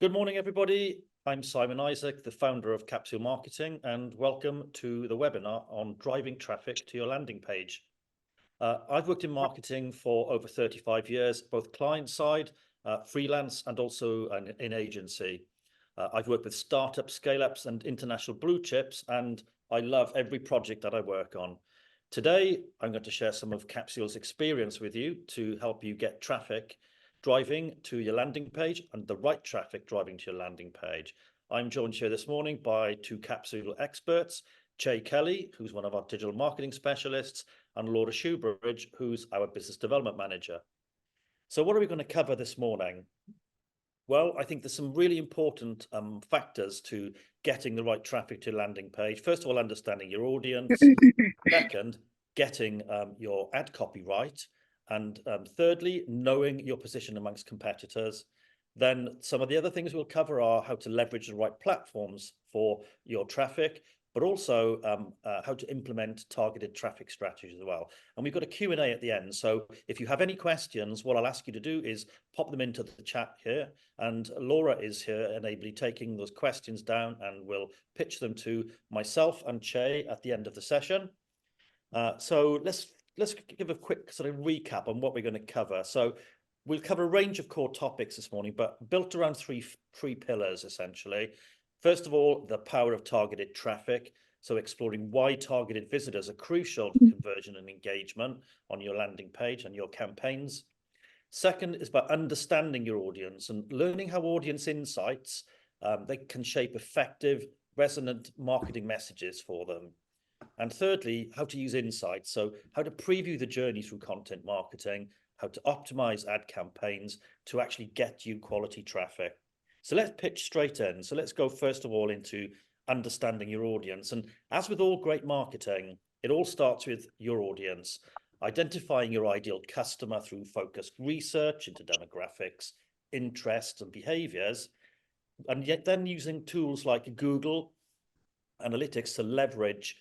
Good morning, everybody. I'm Simon Isaac, the founder of Capsule Marketing, and welcome to the webinar on driving traffic to your landing page. I've worked in marketing for over 35 years, both client side, freelance, and also in agency. I've worked with startups, scale-ups, and international blue chips, and I love every project that I work on. Today, I'm going to share some of Capsule's experience with you to help you get traffic driving to your landing page and the right traffic driving to your landing page. I'm joined here this morning by two Capsule experts, Che Kelly, who's one of our digital marketing specialists, and Laura Shoebridge, who's our business development manager. So what are we going to cover this morning? Well, I think there's some really important factors to getting the right traffic to your landing page. First of all, understanding your audience. Second, getting your ad copy right. And thirdly, knowing your position amongst competitors. Then some of the other things we'll cover are how to leverage the right platforms for your traffic, but also how to implement targeted traffic strategies as well. And we've got a Q&A at the end. So if you have any questions, what I'll ask you to do is pop them into the chat here. And Laura is here enably taking those questions down, and we'll pitch them to myself and Che at the end of the session. So let's give a quick sort of recap on what we're going to cover. So we'll cover a range of core topics this morning, but built around three pillars, essentially. First of all, the power of targeted traffic. So exploring why targeted visitors are crucial to conversion and engagement on your landing page and your campaigns. Second is about understanding your audience and learning how audience insights, they can shape effective, resonant marketing messages for them. And thirdly, how to use insights. So how to preview the journey through content marketing, how to optimize ad campaigns to actually get you quality traffic. So let's pitch straight in. So let's go first of all into understanding your audience. And as with all great marketing, it all starts with your audience, identifying your ideal customer through focused research into demographics, interests, and behaviors, and yet then using tools like Google Analytics to leverage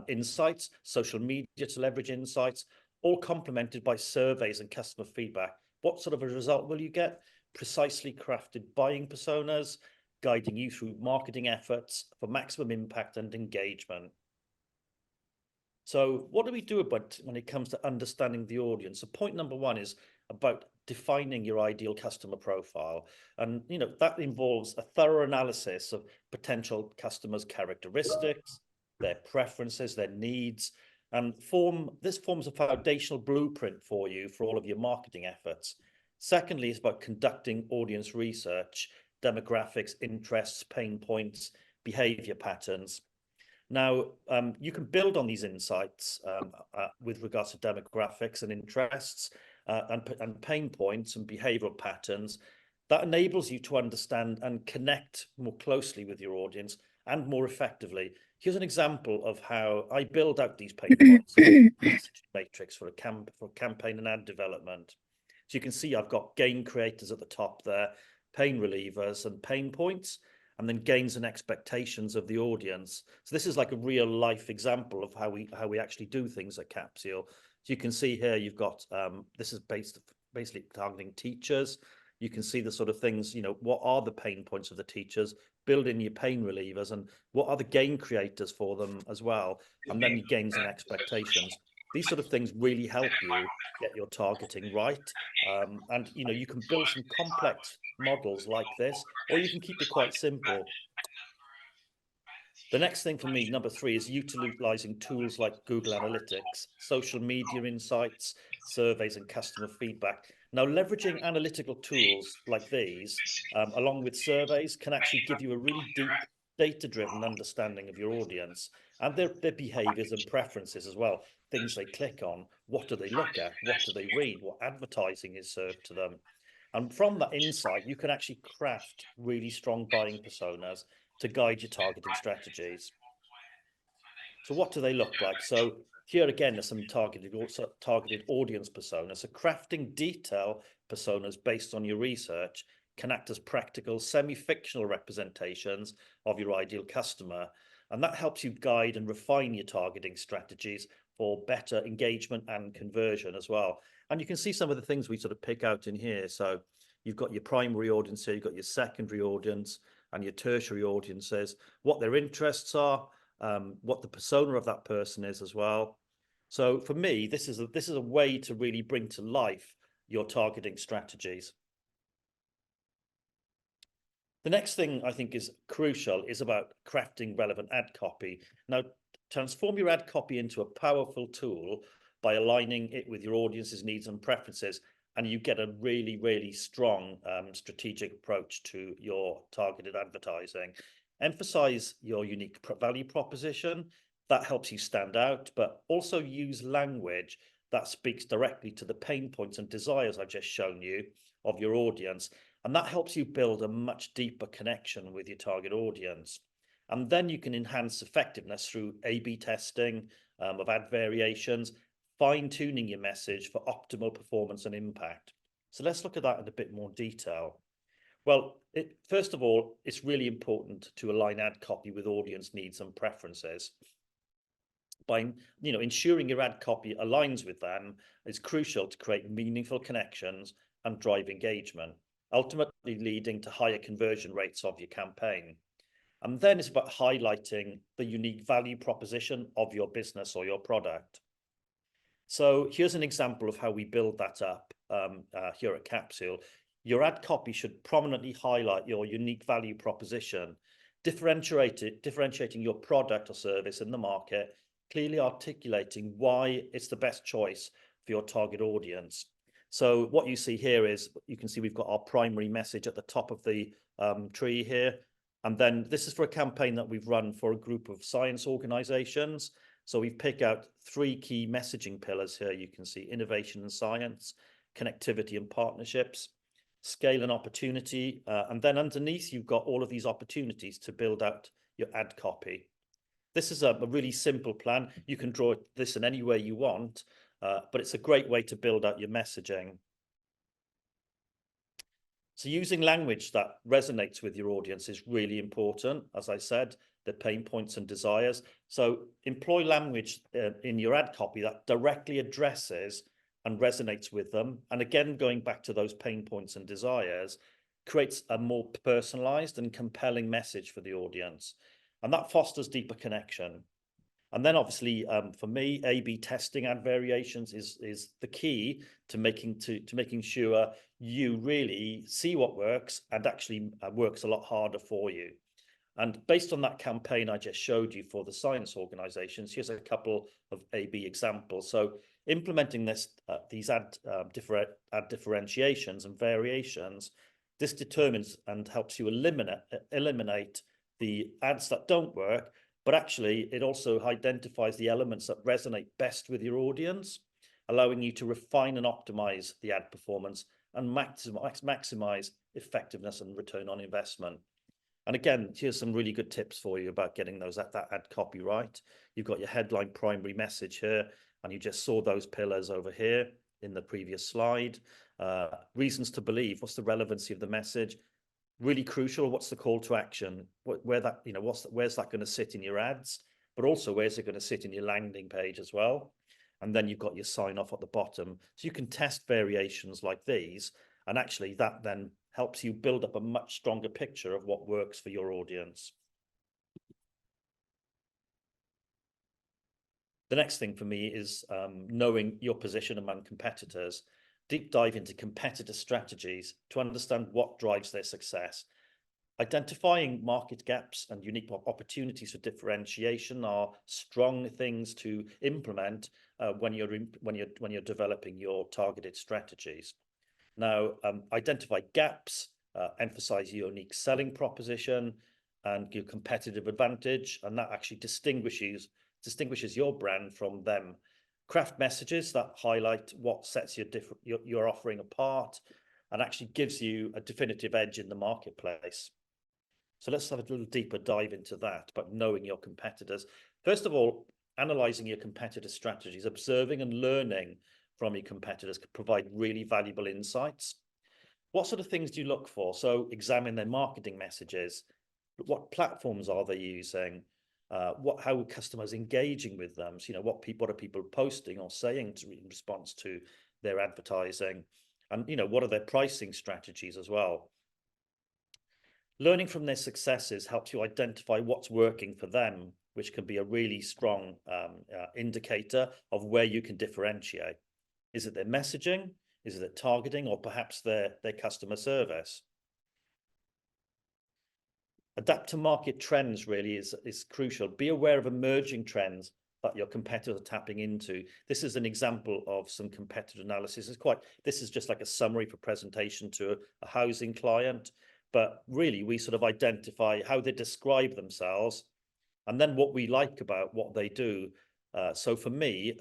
insights, social media to leverage insights, all complemented by surveys and customer feedback. What sort of a result will you get? Precisely crafted buying personas, guiding you through marketing efforts for maximum impact and engagement. So what do we do about when it comes to understanding the audience? So point number one is about defining your ideal customer profile. And that involves a thorough analysis of potential customers' characteristics, their preferences, their needs, and this forms a foundational blueprint for you for all of your marketing efforts. Secondly, it's about conducting audience research, demographics, interests, pain points, behavior patterns. Now, you can build on these insights with regards to demographics and interests and pain points and behavioral patterns. That enables you to understand and connect more closely with your audience and more effectively. Here's an example of how I build out these pain points matrix for campaign and ad development. So you can see I've got gain creators at the top there, pain relievers and pain points, and then gains and expectations of the audience. So this is like a real life example of how we actually do things at Capsule. So you can see here you've got this is basically targeting teachers. You can see the sort of things, what are the pain points of the teachers, build in your pain relievers, and what are the gain creators for them as well, and then your gains and expectations. These sort of things really help you get your targeting right. And you can build some complex models like this, or you can keep it quite simple. The next thing for me, number three, is utilizing tools like Google Analytics, social media insights, surveys, and customer feedback. Now, leveraging analytical tools like these, along with surveys, can actually give you a really deep data-driven understanding of your audience and their behaviors and preferences as well. Things they click on, what do they look at, what do they read, what advertising is served to them. And from that insight, you can actually craft really strong buying personas to guide your targeting strategies. So what do they look like? So here again are some targeted audience personas. So crafting detail personas based on your research can act as practical, semi-fictional representations of your ideal customer. And that helps you guide and refine your targeting strategies for better engagement and conversion as well. And you can see some of the things we sort of pick out in here. So, You've got your primary audience here, you've got your secondary audience and your tertiary audiences, what their interests are, what the persona of that person is as well. So for me, this is a way to really bring to life your targeting strategies. The next thing I think is crucial is about crafting relevant ad copy. Now, transform your ad copy into a powerful tool by aligning it with your audience's needs and preferences, and you get a really, really strong strategic approach to your targeted advertising. Emphasize your unique value proposition. That helps you stand out, but also use language that speaks directly to the pain points and desires I've just shown you of your audience. And that helps you build a much deeper connection with your target audience. And then you can enhance effectiveness through A/B testing of ad variations, fine-tuning your message for optimal performance and impact. So let's look at that in a bit more detail. Well, first of all, it's really important to align ad copy with audience needs and preferences. By ensuring your ad copy aligns with them is crucial to create meaningful connections and drive engagement, ultimately leading to higher conversion rates of your campaign. And then it's about highlighting the unique value proposition of your business or your product. So here's an example of how we build that up here at Capsule. Your ad copy should prominently highlight your unique value proposition, differentiating your product or service in the market, clearly articulating why it's the best choice for your target audience. So what you see here is, you can see we've got our primary message at the top of the tree here. And then this is for a campaign that we've run for a group of science organizations. So we've picked out 3 key messaging pillars here. You can see innovation and science, connectivity and partnerships, scale and opportunity. And then underneath, you've got all of these opportunities to build out your ad copy. This is a really simple plan. You can draw this in any way you want, but it's a great way to build out your messaging. So using language that resonates with your audience is really important. As I said, the pain points and desires. So employ language in your ad copy that directly addresses and resonates with them. And again, going back to those pain points and desires, creates a more personalized and compelling message for the audience. And that fosters deeper connection. And then obviously, for me, A/B testing ad variations is the key to making sure you really see what works and actually works a lot harder for you. And based on that campaign I just showed you for the science organizations, here's a couple of A/B examples. So implementing these ad differentiations and variations, this determines and helps you eliminate the ads that don't work, but actually it also identifies the elements that resonate best with your audience, allowing you to refine and optimize the ad performance and maximize effectiveness and return on investment. And again, here's some really good tips for you about getting that ad copy right. You've got your headline primary message here, and you just saw those pillars over here in the previous slide. Reasons to believe, what's the relevancy of the message? Really crucial, what's the call to action? Where's that going to sit in your ads? But also, where's it going to sit in your landing page as well? And then you've got your sign off at the bottom. So you can test variations like these, and actually that then helps you build up a much stronger picture of what works for your audience. The next thing for me is knowing your position among competitors. Deep dive into competitor strategies to understand what drives their success. Identifying market gaps and unique opportunities for differentiation are strong things to implement when you're developing your targeted strategies. Now, identify gaps, emphasize your unique selling proposition and your competitive advantage, and that actually distinguishes your brand from them. Craft messages that highlight what sets your offering apart and actually gives you a definitive edge in the marketplace. So let's have a little deeper dive into that, but knowing your competitors. First of all, analyzing your competitor strategies, observing and learning from your competitors can provide really valuable insights. What sort of things do you look for? So examine their marketing messages. What platforms are they using? How are customers engaging with them? So, what are people posting or saying in response to their advertising? And, what are their pricing strategies as well? Learning from their successes helps you identify what's working for them, which can be a really strong indicator of where you can differentiate. Is it their messaging? Is it their targeting, or perhaps their customer service? Adapt to market trends really is crucial. Be aware of emerging trends that your competitors are tapping into. This is an example of some competitor analysis. This is just like a summary for presentation to a housing client, but really we sort of identify how they describe themselves and then what we like about what they do. So for me,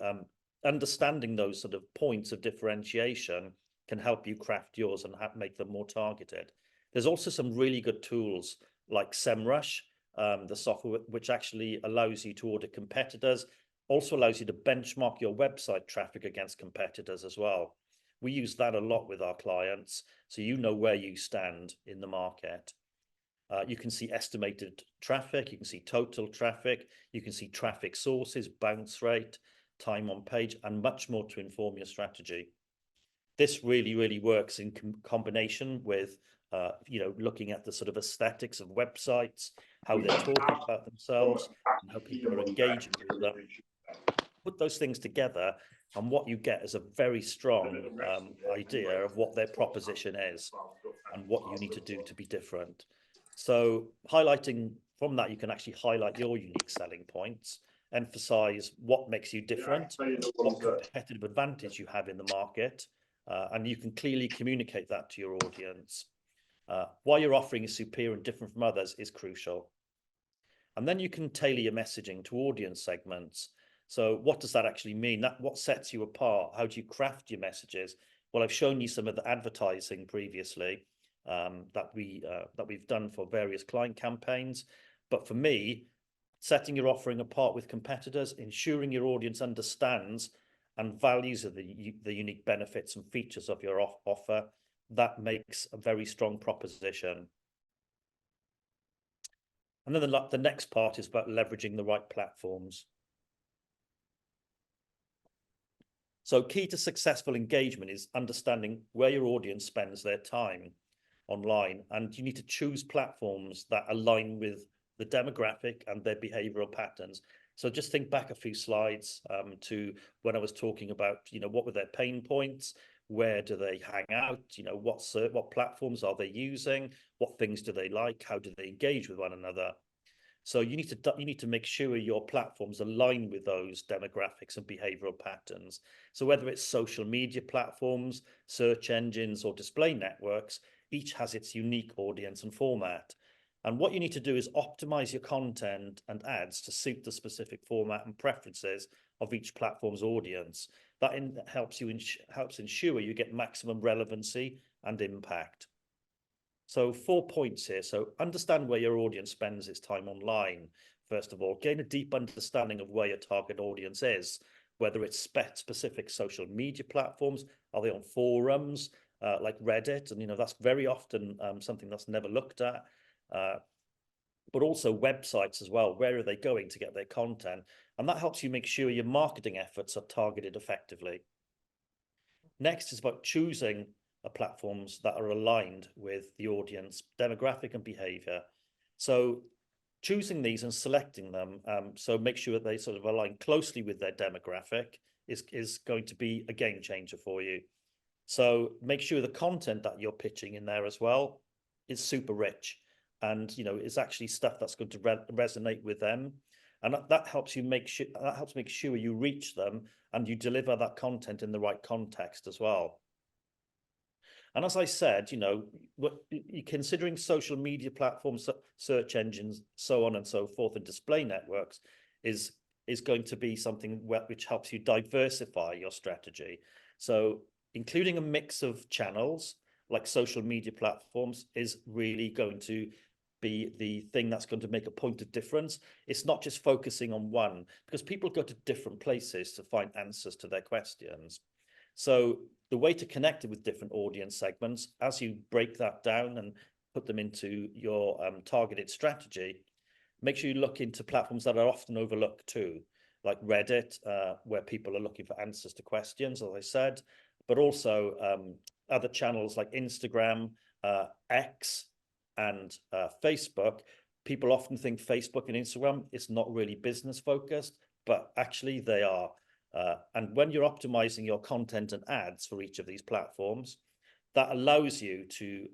understanding those sort of points of differentiation can help you craft yours and make them more targeted. There's also some really good tools like SEMrush, the software which actually allows you to audit competitors, also allows you to benchmark your website traffic against competitors as well. We use that a lot with our clients, so you know where you stand in the market. You can see estimated traffic, you can see total traffic, you can see traffic sources, bounce rate, time on page, and much more to inform your strategy. This really, really works in combination with looking at the sort of aesthetics of websites, how they're talking about themselves, and how people are engaging with them. Put those things together, and what you get is a very strong idea of what their proposition is and what you need to do to be different. So highlighting from that, you can actually highlight your unique selling points, emphasize what makes you different, what competitive advantage you have in the market, and you can clearly communicate that to your audience. Why your offering is superior and different from others is crucial. And then you can tailor your messaging to audience segments. So what does that actually mean? What sets you apart? How do you craft your messages? Well, I've shown you some of the advertising previously that we've done for various client campaigns. But for me, setting your offering apart with competitors, ensuring your audience understands and values the unique benefits and features of your offer, that makes a very strong proposition. And then the next part is about leveraging the right platforms. So key to successful engagement is understanding where your audience spends their time online, and you need to choose platforms that align with the demographic and their behavioral patterns. So just think back a few slides to when I was talking about, what were their pain points, where do they hang out, what platforms are they using, what things do they like, how do they engage with one another. So you need to make sure your platforms align with those demographics and behavioral patterns. So whether it's social media platforms, search engines, or display networks, each has its unique audience and format. And what you need to do is optimize your content and ads to suit the specific format and preferences of each platform's audience. That helps ensure you get maximum relevancy and impact. So 4 points here. So understand where your audience spends its time online. First of all, gain a deep understanding of where your target audience is, whether it's specific social media platforms, are they on forums like Reddit? And, that's very often something that's never looked at. But also websites as well. Where are they going to get their content? And that helps you make sure your marketing efforts are targeted effectively. Next is about choosing platforms that are aligned with the audience demographic and behavior. So choosing these and selecting them, so make sure that they sort of align closely with their demographic is going to be a game changer for you. So make sure the content that you're pitching in there as well is super rich and is actually stuff that's going to resonate with them. And that helps make sure you reach them and you deliver that content in the right context as well. And as I said, considering social media platforms, search engines, so on and so forth, and display networks is going to be something which helps you diversify your strategy. So including a mix of channels like social media platforms is really going to be the thing that's going to make a point of difference. It's not just focusing on one, because people go to different places to find answers to their questions. So the way to connect it with different audience segments, as you break that down and put them into your targeted strategy, make sure you look into platforms that are often overlooked too, like Reddit, where people are looking for answers to questions, as I said, but also other channels like Instagram, X, and Facebook, people often think Facebook and Instagram is not really business focused, but actually they are. And when you're optimizing your content and ads for each of these platforms, that allows you to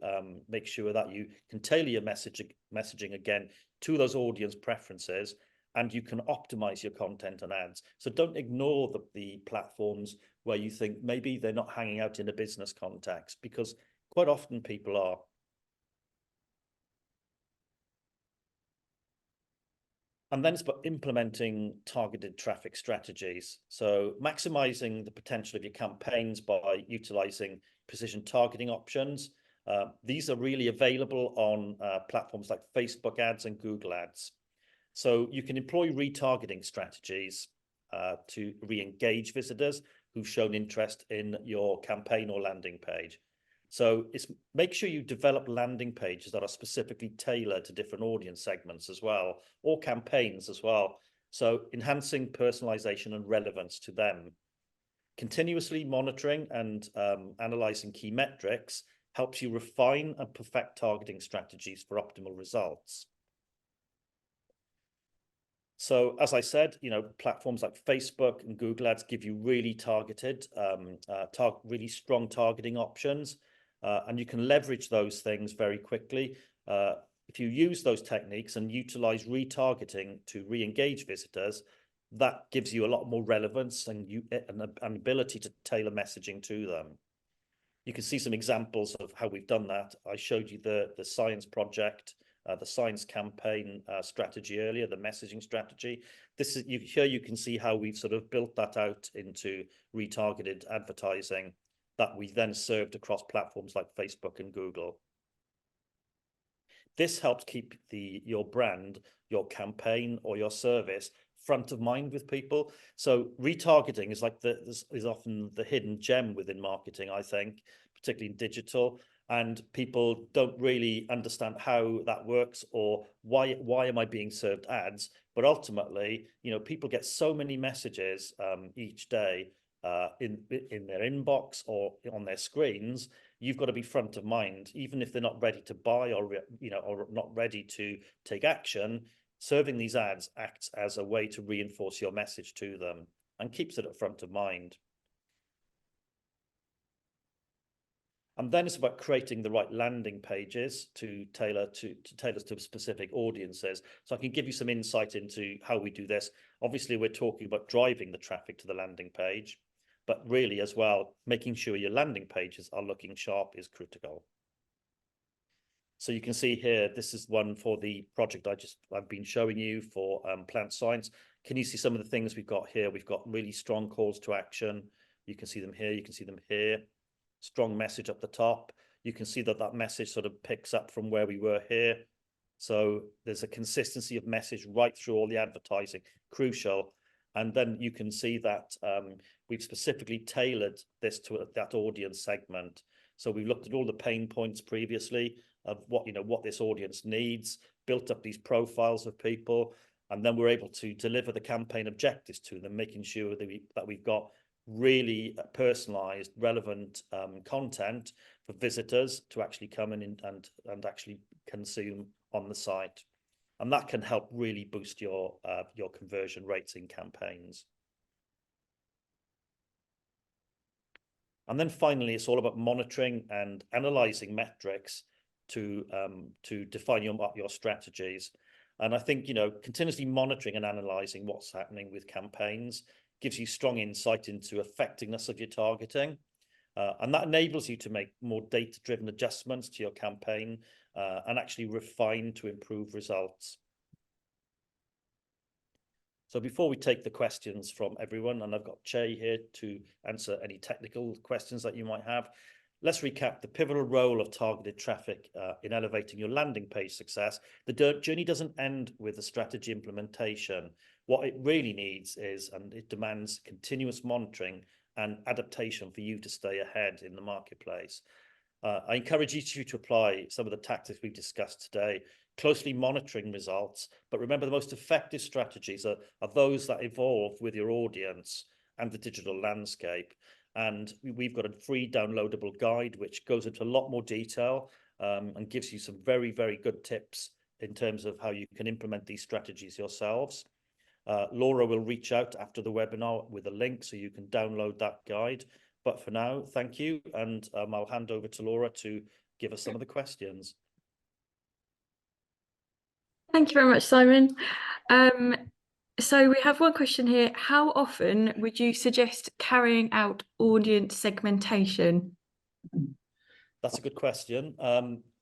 make sure that you can tailor your messaging again to those audience preferences, and you can optimize your content and ads. So don't ignore the platforms where you think maybe they're not hanging out in a business context, because quite often people are. And then it's about implementing targeted traffic strategies. So maximizing the potential of your campaigns by utilizing precision targeting options. These are really available on platforms like Facebook ads and Google ads. So you can employ retargeting strategies to re-engage visitors who've shown interest in your campaign or landing page. So it's make sure you develop landing pages that are specifically tailored to different audience segments as well, or campaigns as well. So enhancing personalization and relevance to them. Continuously monitoring and analyzing key metrics helps you refine and perfect targeting strategies for optimal results. So as I said, platforms like Facebook and Google Ads give you really targeted, really strong targeting options, and you can leverage those things very quickly. If you use those techniques and utilize retargeting to re-engage visitors, that gives you a lot more relevance and an ability to tailor messaging to them. You can see some examples of how we've done that. I showed you the science project, the science campaign strategy earlier, the messaging strategy. Here you can see how we've sort of built that out into retargeted advertising that we then served across platforms like Facebook and Google. This helps keep your brand, your campaign, or your service front of mind with people. So retargeting is is often the hidden gem within marketing, I think, particularly in digital. And people don't really understand how that works, or why am I being served ads? But ultimately, people get so many messages each day in their inbox or on their screens. You've got to be front of mind, even if they're not ready to buy or not ready to take action. Serving these ads acts as a way to reinforce your message to them and keeps it at front of mind. And then it's about creating the right landing pages to tailor to specific audiences. So I can give you some insight into how we do this. Obviously, we're talking about driving the traffic to the landing page, but really as well, making sure your landing pages are looking sharp is critical. So you can see here, this is one for the project I've been showing you for plant science. Can you see some of the things we've got here? We've got really strong calls to action. You can see them here. You can see them here. Strong message up the top. You can see that message sort of picks up from where we were here. So there's a consistency of message right through all the advertising, crucial. And then you can see that we've specifically tailored this to that audience segment. So we've looked at all the pain points previously of what this audience needs, built up these profiles of people, and then we're able to deliver the campaign objectives to them, making sure that we've got really personalized, relevant content for visitors to actually come in and actually consume on the site. And that can help really boost your conversion rates in campaigns. And then finally, it's all about monitoring and analyzing metrics to define your strategies. And I think, continuously monitoring and analyzing what's happening with campaigns gives you strong insight into effectiveness of your targeting. And that enables you to make more data-driven adjustments to your campaign and actually refine to improve results. So before we take the questions from everyone, and I've got Che here to answer any technical questions that you might have, let's recap the pivotal role of targeted traffic in elevating your landing page success. The journey doesn't end with the strategy implementation. What it really needs is, and it demands, continuous monitoring and adaptation for you to stay ahead in the marketplace. I encourage each of you to apply some of the tactics we've discussed today, closely monitoring results. But remember, the most effective strategies are those that evolve with your audience and the digital landscape. And we've got a free downloadable guide which goes into a lot more detail and gives you some very, very good tips in terms of how you can implement these strategies yourselves. Laura will reach out after the webinar with a link so you can download that guide. But for now, thank you. And I'll hand over to Laura to give us some of the questions. Thank you very much, Simon. So we have one question here. How often would you suggest carrying out audience segmentation? That's a good question.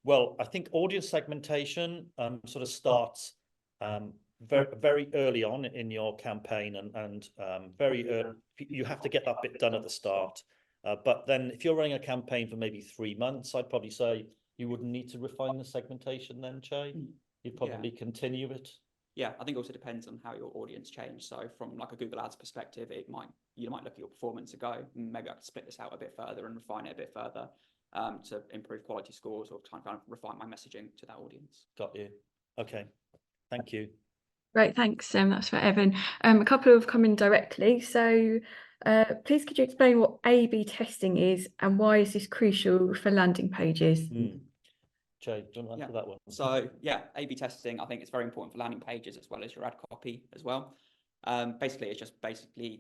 Well, I think audience segmentation sort of starts very, very early on in your campaign, and very early, you have to get that bit done at the start. But then if you're running a campaign for maybe 3 months, I'd probably say you wouldn't need to refine the segmentation then, Che. You'd probably continue it. Yeah, I think it also depends on how your audience change. So from like a Google Ads perspective, you might look at your performance and go, maybe I could split this out a bit further and refine it a bit further to improve quality scores or try and kind of refine my messaging to that audience. Got you. Okay, thank you. Great, thanks. That's for Evan. A couple have come in directly. So please could you explain what A/B testing is and why is this crucial for landing pages? Che, do you want to answer that one? So yeah, A/B testing, I think it's very important for landing pages as well as your ad copy as well. Basically, it's just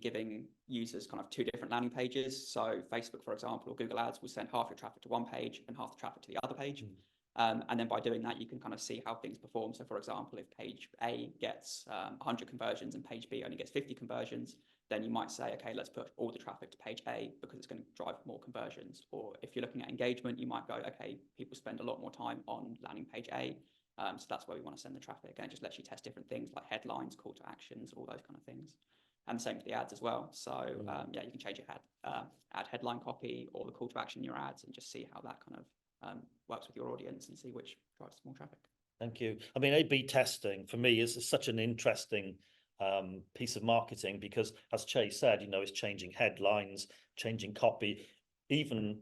giving users kind of 2 different landing pages. So Facebook, for example, or Google Ads will send half your traffic to one page and half the traffic to the other page. And then by doing that, you can kind of see how things perform. So for example, if page A gets 100 conversions and page B only gets 50 conversions, then you might say, okay, let's put all the traffic to page A because it's going to drive more conversions. Or if you're looking at engagement, you might go, okay, people spend a lot more time on landing page A. So that's where we want to send the traffic. And it just lets you test different things like headlines, call to actions, all those kind of things. And the same for the ads as well. So yeah, you can change your ad headline copy or the call to action in your ads and just see how that kind of works with your audience and see which drives more traffic. Thank you. I mean, A/B testing for me is such an interesting piece of marketing because, as Che said, it's changing headlines, changing copy. Even,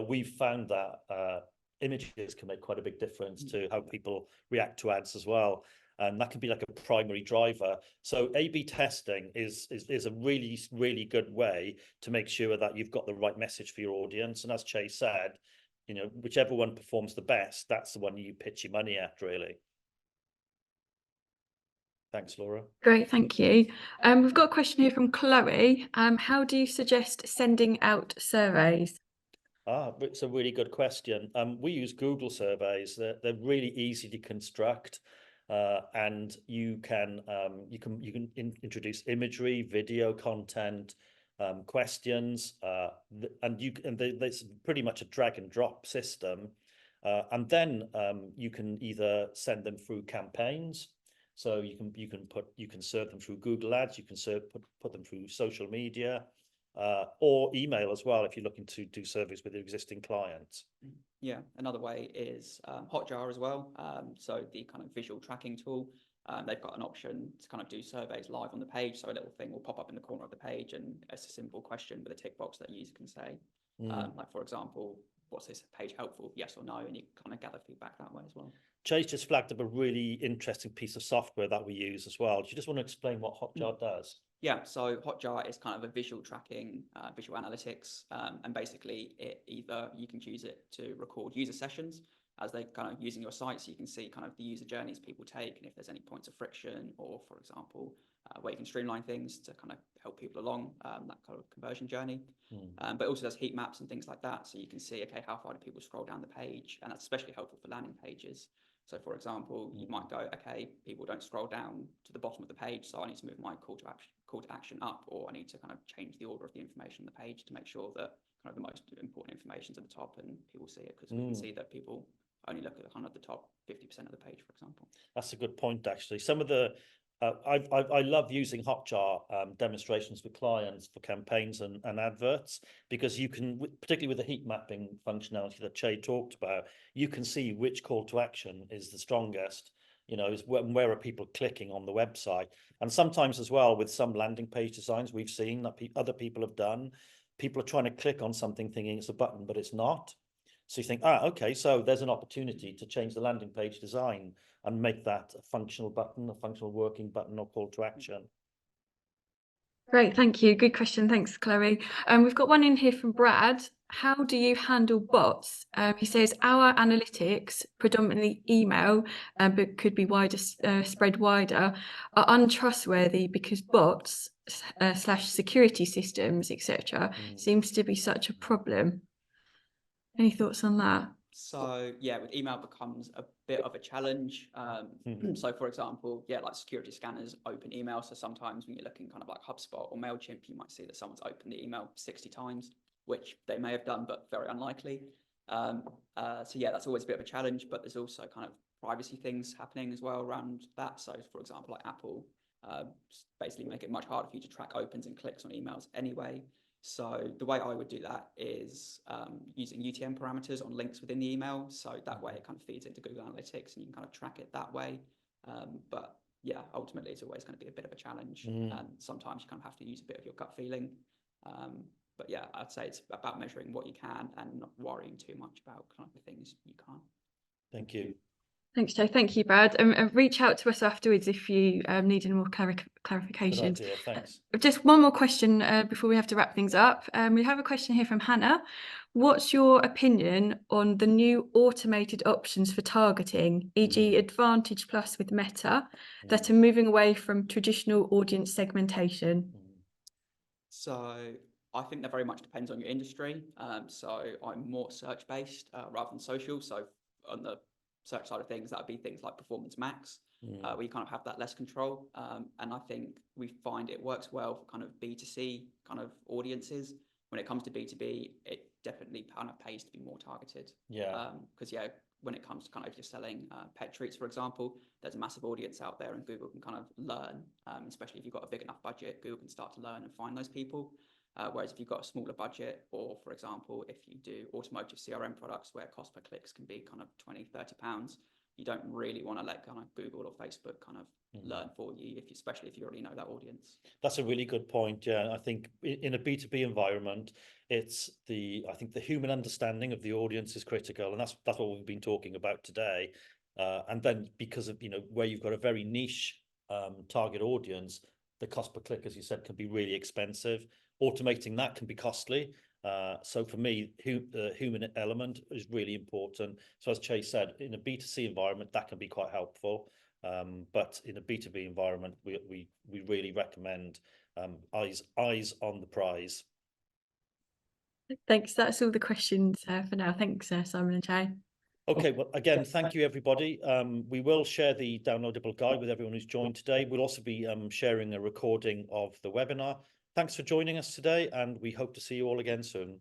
we've found that images can make quite a big difference to how people react to ads as well. And that can be like a primary driver. So A/B testing is a really, really good way to make sure that you've got the right message for your audience. And as Che said, whichever one performs the best, that's the one you pitch your money at, really. Thanks, Laura. Great, thank you. We've got a question here from Chloe. How do you suggest sending out surveys? It's a really good question. We use Google surveys. They're really easy to construct, and you can introduce imagery, video content, questions, and there's pretty much a drag and drop system, and then you can either send them through campaigns. So you can serve them through Google Ads. You can put them through social media, or email as well if you're looking to do surveys with your existing clients. Yeah, another way is Hotjar as well. So the kind of visual tracking tool. They've got an option to kind of do surveys live on the page. So a little thing will pop up in the corner of the page, and it's a simple question with a tick box that the user can say, like for example, was this page helpful? Yes or no, and you kind of gather feedback that way as well. Chase just flagged up a really interesting piece of software that we use as well. Do you just want to explain what Hotjar does? Yeah, so Hotjar is kind of a visual tracking, visual analytics, and basically you can use it to record user sessions as they kind of using your site, so you can see kind of the user journeys people take and if there's any points of friction, or for example, where you can streamline things to kind of help people along that kind of conversion journey. But it also does heat maps and things like that, so you can see, okay, how far do people scroll down the page, and that's especially helpful for landing pages. So for example, you might go, okay, people don't scroll down to the bottom of the page, so I need to move my call to action up, or I need to kind of change the order of the information on the page to make sure that kind of the most important information is at the top and people see it, because we can see that people only look at kind of the top 50% of the page, for example. That's a good point, actually. Some of the I love using Hotjar demonstrations with clients for campaigns and adverts, because you can, particularly with the heat mapping functionality that Che talked about, you can see which call to action is the strongest, is where are people clicking on the website. And sometimes as well with some landing page designs we've seen that other people have done, people are trying to click on something thinking it's a button, but it's not. So you think, okay, so there's an opportunity to change the landing page design and make that a functional button, a functional working button or call to action. Great, thank you. Good question. Thanks, Chloe. We've got one in here from Brad. How do you handle bots? He says our analytics, predominantly email, but could be wider, spread wider, are untrustworthy because bots slash security systems, etc., seems to be such a problem. Any thoughts on that? So yeah, with email becomes a bit of a challenge. So for example, yeah, like security scanners open email. So sometimes when you're looking kind of like HubSpot or MailChimp, you might see that someone's opened the email 60 times, which they may have done, but very unlikely. So yeah, that's always a bit of a challenge, but there's also kind of privacy things happening as well around that. So for example, like Apple, basically make it much harder for you to track opens and clicks on emails anyway. So the way I would do that is using UTM parameters on links within the email. So that way it kind of feeds into Google Analytics and you can kind of track it that way. But yeah, ultimately it's always going to be a bit of a challenge. And sometimes you kind of have to use a bit of your gut feeling. But yeah, I'd say it's about measuring what you can and not worrying too much about kind of the things you can't. Thank you. Thanks, Joe. Thank you, Brad. Reach out to us afterwards if you need any more clarification. Good idea, thanks. Just one more question before we have to wrap things up. We have a question here from Hannah. What's your opinion on the new automated options for targeting, e.g. Advantage Plus with Meta, that are moving away from traditional audience segmentation? So I think that very much depends on your industry. So I'm more search-based rather than social. So on the search side of things, that would be things like Performance Max, where you kind of have that less control. And I think we find it works well for kind of B2C kind of audiences. When it comes to B2B, it definitely kind of pays to be more targeted. Yeah. Because yeah, when it comes to kind of if you're selling pet treats, for example, there's a massive audience out there and Google can kind of learn, especially if you've got a big enough budget, Google can start to learn and find those people. Whereas if you've got a smaller budget, or for example, if you do automotive CRM products where cost per clicks can be kind of 20, 30 pounds, you don't really want to let kind of Google or Facebook kind of learn for you, especially if you already know that audience. That's a really good point. Yeah, I think in a B2B environment, I think the human understanding of the audience is critical, and that's what we've been talking about today. And then because of where you've got a very niche target audience, the cost per click, as you said, can be really expensive. Automating that can be costly. So for me, the human element is really important. So as Chase said, in a B2C environment, that can be quite helpful. But in a B2B environment, we really recommend eyes on the prize. Thanks. That's all the questions for now. Thanks, Simon and Jay. Okay, well, again, thank you, everybody. We will share the downloadable guide with everyone who's joined today. We'll also be sharing a recording of the webinar. Thanks for joining us today, and we hope to see you all again soon.